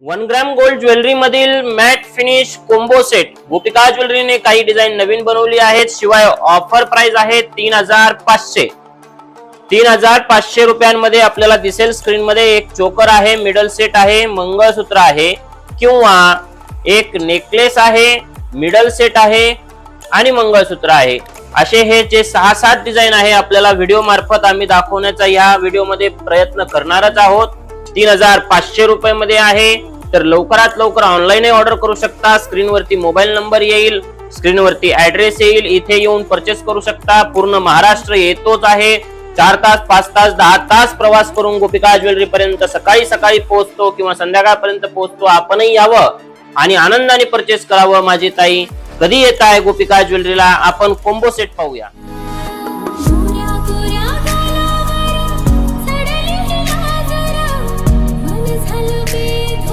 1 gram gold jewellery मधील matte finish combo set गोपिका ज्वेलरीने काही design नवीन बनवली आहेत. शिवाय ऑफर प्राइस आहे 3500. 3500 रुपयांमध्ये आपल्याला दिसेल स्क्रीन मध्ये एक चोकर आहे, मिडल सेट आहे, मंगळसूत्र आहे किंवा एक नेकलेस आहे, मिडल सेट आहे आणि मंगळसूत्र आहे. असे हे जे 6-7 डिझाईन आहे आपल्याला व्हिडिओ मार्फत आम्ही दाखवण्याचा या व्हिडिओ मध्ये प्रयत्न करणारच आहोत. 3500 रुपये मध्ये आहे. तर लवकरात लवकर ऑनलाईन ऑर्डर करू शकता. स्क्रीनवरती मोबाईल नंबर येईल, स्क्रीनवरती ऍड्रेस येईल, इथे येऊन परचेस करू शकता. पूर्ण महाराष्ट्र येतोच आहे. 4 तास, 5 तास, 10 तास प्रवास करून गोपिका ज्वेलरी पर्यंत सकाळी पोहोचतो किंवा संध्याकाळपर्यंत पोहोचतो. आपणही यावं आणि आनंदाने परचेस करावं. माझी ताई कधी येत आहे गोपिका ज्वेलरीला? आपण कोंबो सेट पाहूया.